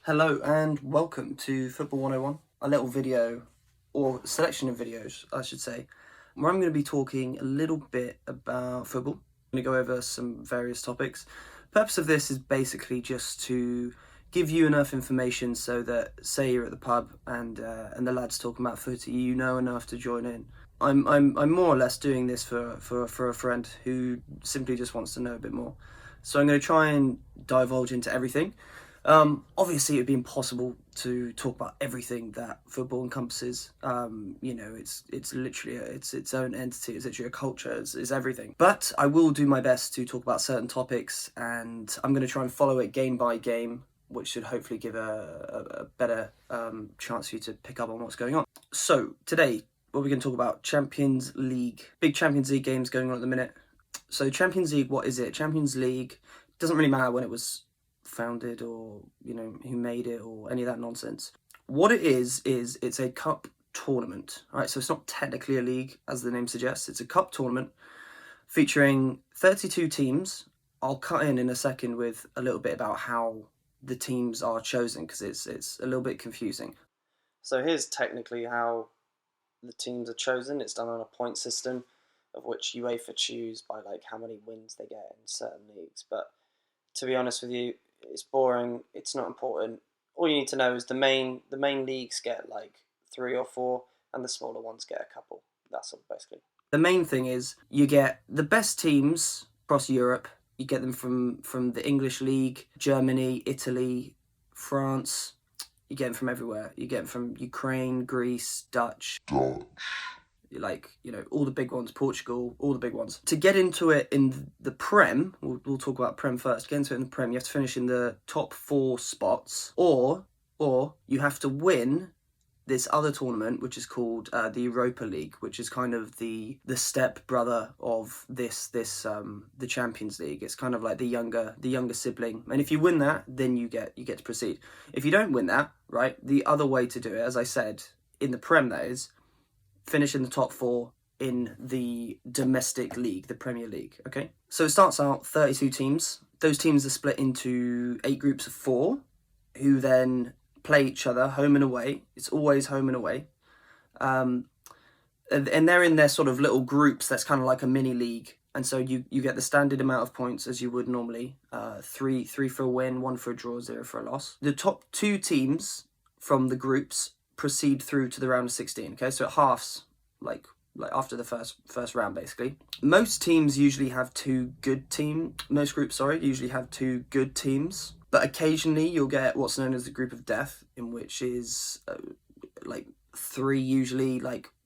Hello and welcome to Football 101, a little video, or selection of videos, I should say, where I'm going to be talking a little bit about football. I'm going to go over some various topics. The purpose of this is basically just to give you enough information so that, say you're at the pub and the lads talking about footy, you know enough to join in. I'm more or less doing this for a friend who simply just wants to know a bit more. So I'm going to try and divulge into everything. Obviously, it would be impossible to talk about everything that football encompasses. It's literally its own entity. It's literally a culture. It's everything. But I will do my best to talk about certain topics, and I'm going to try and follow it game by game, which should hopefully give a better chance for you to pick up on what's going on. So today, what we're going to talk about: Champions League. Big Champions League games going on at the minute. So Champions League, what is it? Champions League doesn't really matter when it was founded or who made it or any of that nonsense. What it is it's a cup tournament. All right, so it's not technically a league as the name suggests. It's a cup tournament featuring 32 teams. I'll cut in a second with a little bit about how the teams are chosen because it's a little bit confusing. So here's technically how the teams are chosen. It's done on a point system, of which UEFA choose by like how many wins they get in certain leagues. But to be honest with you, it's boring. It's not important. All you need to know is the main leagues get like 3 or 4, and the smaller ones get a couple. That's all basically. The main thing is you get the best teams across Europe. You get them from the English League, Germany, Italy, France. You get them from everywhere. You get them from Ukraine, Greece, Dutch. All the big ones, Portugal, all the big ones. To get into it in the Prem, we'll talk about Prem first. To get into it in the Prem, you have to finish in the top 4 spots, or you have to win this other tournament, which is called the Europa League, which is kind of the step brother of the Champions League. It's kind of like the younger sibling, and if you win that, then you get to proceed. If you don't win that, right, the other way to do it, as I said, in the Prem, that is, finish in the top 4 in the domestic league, the Premier League, okay? So it starts out 32 teams. Those teams are split into 8 groups of 4, who then play each other home and away. It's always home and away. And they're in their sort of little groups. That's kind of like a mini league. And so you get the standard amount of points as you would normally. 3 for a win, 1 for a draw, 0 for a loss. The top 2 teams from the groups proceed through to the round of 16. Okay, so it halves like after the first round basically. Most teams usually have most groups usually have 2 good teams, but occasionally you'll get what's known as the group of death, in which is 3 usually,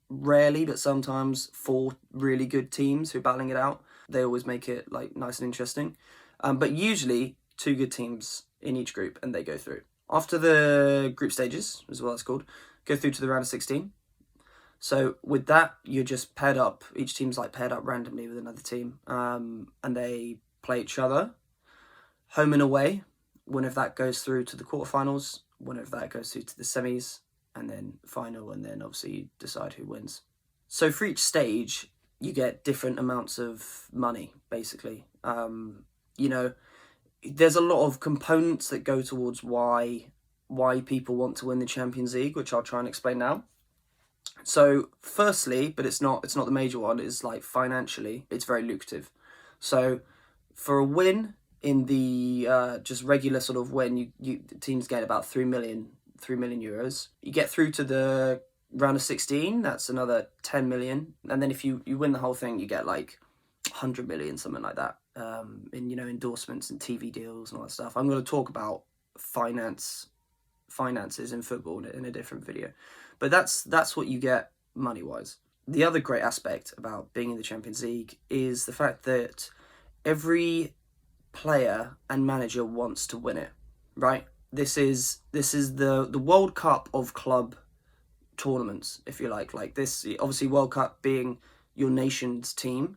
rarely but sometimes 4 really good teams who are battling it out. They always make it nice and interesting, but usually 2 good teams in each group, and they go through. After the group stages, is what it's called, go through to the round of 16. So with that, you're just paired up. Each team's paired up randomly with another team, and they play each other, home and away. One of that goes through to the quarterfinals, one of that goes through to the semis, and then final, and then obviously you decide who wins. So for each stage, you get different amounts of money, basically. There's a lot of components that go towards why people want to win the Champions League, which I'll try and explain now. So firstly, but it's not the major one, is financially, it's very lucrative. So for a win in the just regular sort of win, the teams get about 3 million euros. You get through to the round of 16, that's another 10 million. And then if you win the whole thing, you get 100 million, something like that, in endorsements and TV deals and all that stuff. I'm going to talk about finances in football in a different video, but that's what you get money wise. The other great aspect about being in the Champions League is the fact that every player and manager wants to win it, right? This is the World Cup of club tournaments, if you like this. Obviously, World Cup being your nation's team,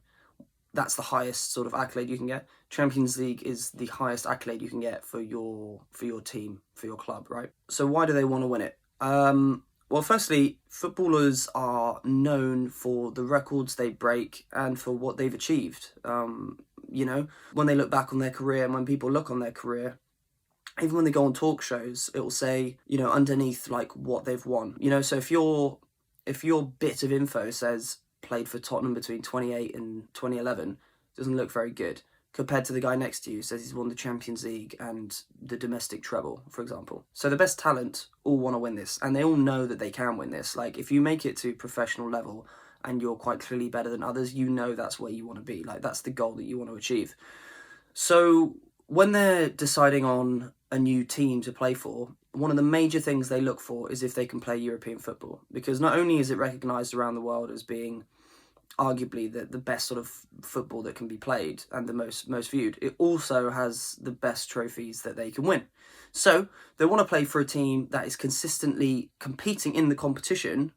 that's the highest sort of accolade you can get. Champions League is the highest accolade you can get for your team, for your club, right? So why do they want to win it? Well, firstly, footballers are known for the records they break and for what they've achieved. When they look back on their career, and when people look on their career, even when they go on talk shows, it will say, you know, underneath like what they've won. You know, so if your bit of info says played for Tottenham between 28 and 2011, it doesn't look very good compared to the guy next to you who says he's won the Champions League and the domestic treble, for example. So the best talent all want to win this, and they all know that they can win this. Like, if you make it to professional level and you're quite clearly better than others, you know that's where you want to be. Like, that's the goal that you want to achieve. So when they're deciding on a new team to play for, one of the major things they look for is if they can play European football. Because not only is it recognised around the world as being arguably the best sort of football that can be played and the most viewed, it also has the best trophies that they can win. So they want to play for a team that is consistently competing in the competition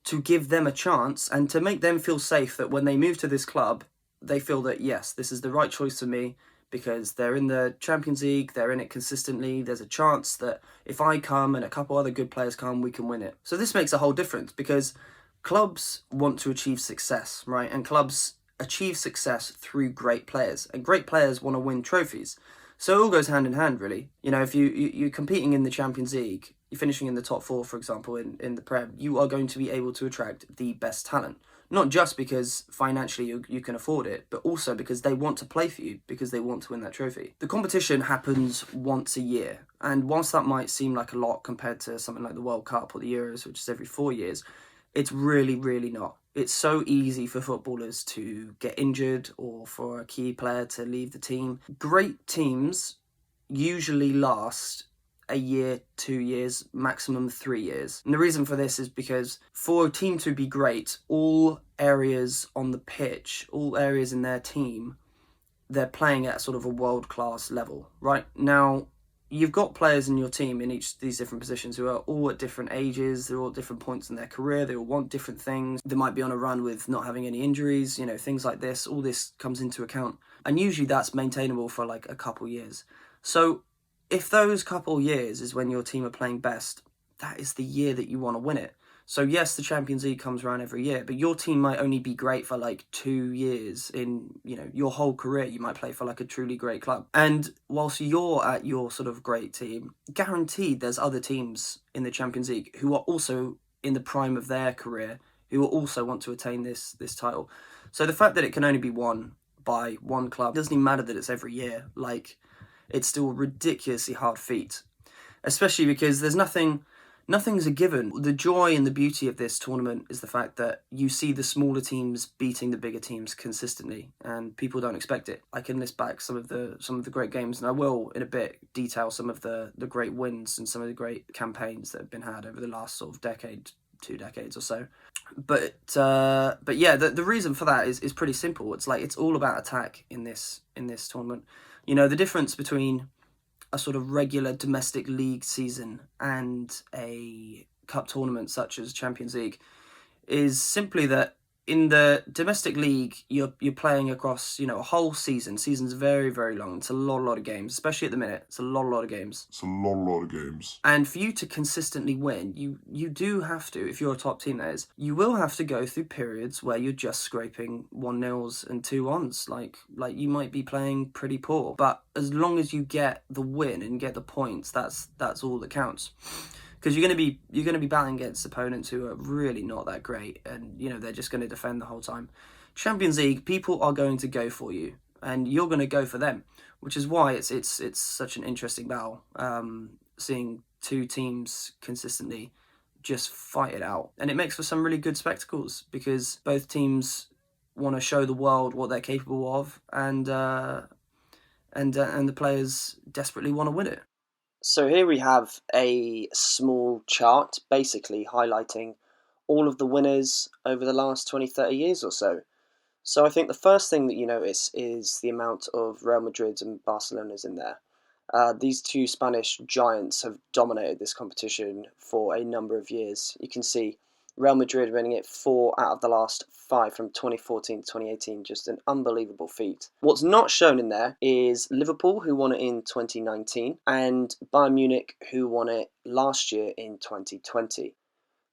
to give them a chance and to make them feel safe that when they move to this club, they feel that, yes, this is the right choice for me because they're in the Champions League, they're in it consistently, there's a chance that if I come and a couple other good players come, we can win it. So this makes a whole difference because clubs want to achieve success, right? And clubs achieve success through great players, and great players want to win trophies. So it all goes hand in hand, really. You know, if you're competing in the Champions League, you're finishing in the top four, for example, in the Prem, you are going to be able to attract the best talent. Not just because financially you can afford it, but also because they want to play for you, because they want to win that trophy. The competition happens once a year, and whilst that might seem like a lot compared to something like the World Cup or the Euros, which is every 4 years, it's really, really not. It's so easy for footballers to get injured or for a key player to leave the team. Great teams usually last a year, 2 years, maximum 3 years. And the reason for this is because for a team to be great, all areas on the pitch, all areas in their team, they're playing at sort of a world-class level, right? Now, you've got players in your team in each of these different positions who are all at different ages, they're all at different points in their career, they all want different things, they might be on a run with not having any injuries, you know, things like this, all this comes into account. And usually that's maintainable for like a couple years. So if those couple years is when your team are playing best, that is the year that you want to win it. So yes, the Champions League comes around every year, but your team might only be great for like 2 years in, you know, your whole career. You might play for like a truly great club. And whilst you're at your sort of great team, guaranteed there's other teams in the Champions League who are also in the prime of their career, who will also want to attain this title. So the fact that it can only be won by one club, doesn't even matter that it's every year. Like, it's still a ridiculously hard feat, especially because nothing's a given. The joy and the beauty of this tournament is the fact that you see the smaller teams beating the bigger teams consistently, and people don't expect it. I can list back some of the great games, and I will in a bit detail some of the great wins and some of the great campaigns that have been had over the last sort of decade, 2 decades or so. But yeah, the reason for that is pretty simple. It's like it's all about attack in this tournament. You know, the difference between a sort of regular domestic league season and a cup tournament such as Champions League is simply that in the domestic league you're playing across, you know, a whole season. Season's very, very long. It's a lot of games, especially at the minute. It's a lot of games. And for you to consistently win, you do have to, if you're a top team that is, you will have to go through periods where you're just scraping 1-0s and 2-1s. Like you might be playing pretty poor, but as long as you get the win and get the points, that's all that counts. Because you're going to be battling against opponents who are really not that great, and you know they're just going to defend the whole time. Champions League, people are going to go for you, and you're going to go for them, which is why it's such an interesting battle. Seeing 2 teams consistently just fight it out, and it makes for some really good spectacles because both teams want to show the world what they're capable of, and the players desperately want to win it. So here we have a small chart basically highlighting all of the winners over the last 20, 30 years or so. So I think the first thing that you notice is the amount of Real Madrid and Barcelona's in there. These 2 Spanish giants have dominated this competition for a number of years. You can see Real Madrid winning it 4 out of the last 5 from 2014 to 2018, just an unbelievable feat. What's not shown in there is Liverpool, who won it in 2019, and Bayern Munich, who won it last year in 2020.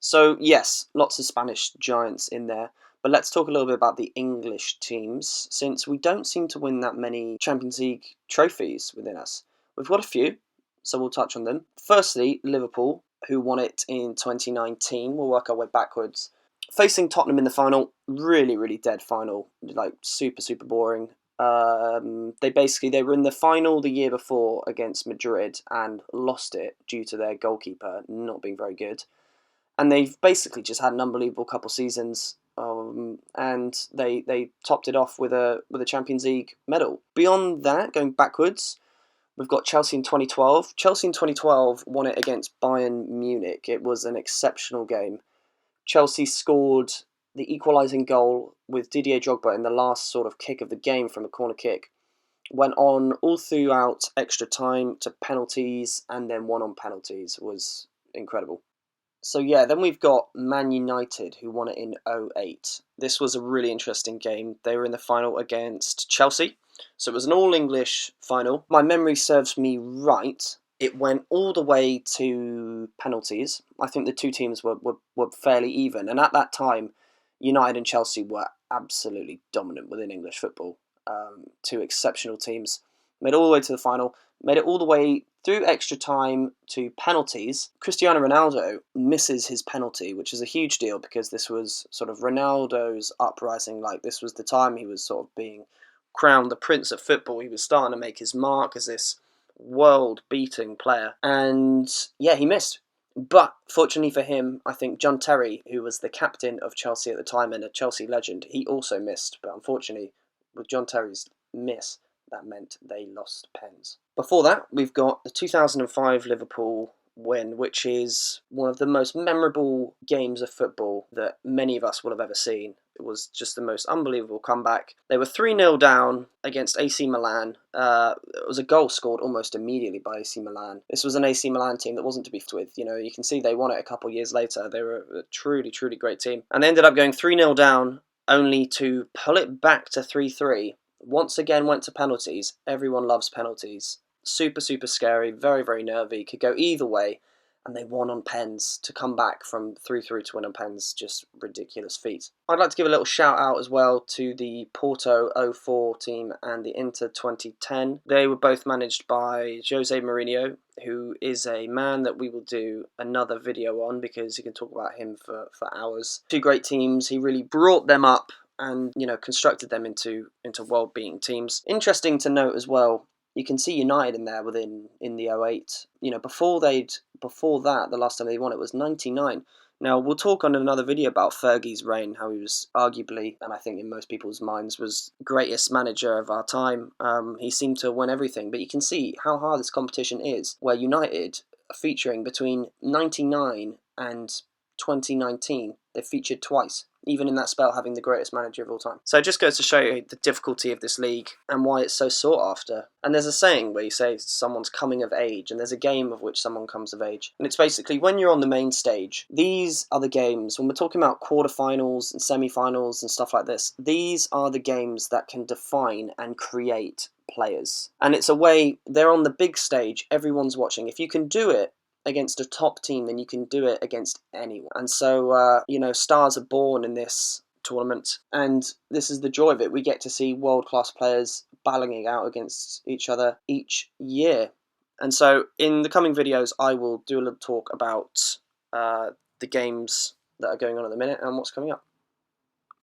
So yes, lots of Spanish giants in there, but let's talk a little bit about the English teams, since we don't seem to win that many Champions League trophies within us. We've got a few, so we'll touch on them. Firstly, Liverpool, who won it in 2019. We'll work our way backwards. Facing Tottenham in the final, really, really dead final, like super, super boring. They were in the final the year before against Madrid and lost it due to their goalkeeper not being very good. And they've basically just had an unbelievable couple seasons, and they topped it off with a Champions League medal. Beyond that, going backwards, we've got Chelsea in 2012. Chelsea in 2012 won it against Bayern Munich. It was an exceptional game. Chelsea scored the equalising goal with Didier Drogba in the last sort of kick of the game from a corner kick. Went on all throughout extra time to penalties and then won on penalties. It was incredible. So yeah, then we've got Man United, who won it in 2008. This was a really interesting game. They were in the final against Chelsea. So it was an all-English final. My memory serves me right. It went all the way to penalties. I think the two teams were fairly even. And at that time, United and Chelsea were absolutely dominant within English football. Two exceptional teams. Made it all the way to the final. Made it all the way through extra time to penalties. Cristiano Ronaldo misses his penalty, which is a huge deal because this was sort of Ronaldo's uprising. Like, this was the time he was sort of being crowned the prince of football. He was starting to make his mark as this world-beating player. And yeah, he missed. But fortunately for him, I think John Terry, who was the captain of Chelsea at the time and a Chelsea legend, he also missed. But unfortunately, with John Terry's miss, that meant they lost pens. Before that, we've got the 2005 Liverpool win, which is one of the most memorable games of football that many of us will have ever seen. It was just the most unbelievable comeback. They were 3-0 down against AC Milan. It was a goal scored almost immediately by AC Milan. This was an AC Milan team that wasn't to be f***ed with. You know, you can see they won it a couple of years later. They were a truly, truly great team. And they ended up going 3-0 down, only to pull it back to 3-3. Once again went to penalties. Everyone loves penalties. Super, super scary, very, very nervy. Could go either way. And they won on pens. To come back from 3-3 to win on pens, just ridiculous feat. I'd like to give a little shout out as well to the Porto 04 team and the Inter 2010. They were both managed by Jose Mourinho, who is a man that we will do another video on because you can talk about him for hours. Two great teams. He really brought them up and, you know, constructed them into world-beating teams. Interesting to note as well, you can see United in there in the 08. You know, before that, the last time they won it was 99. Now, we'll talk on another video about Fergie's reign, how he was arguably, and I think in most people's minds, was greatest manager of our time. He seemed to win everything, but you can see how hard this competition is, where United are featuring between 99 and 2019. They featured twice, even in that spell having the greatest manager of all time. So it just goes to show you the difficulty of this league and why it's so sought after. And there's a saying where you say someone's coming of age, and there's a game of which someone comes of age. And it's basically when you're on the main stage, these are the games, when we're talking about quarterfinals and semi-finals and stuff like this, these are the games that can define and create players. And it's a way, they're on the big stage, everyone's watching. If you can do it against a top team, then you can do it against anyone. And so, you know, stars are born in this tournament, and this is the joy of it. We get to see world-class players battling it out against each other each year. And so, in the coming videos, I will do a little talk about the games that are going on at the minute and what's coming up.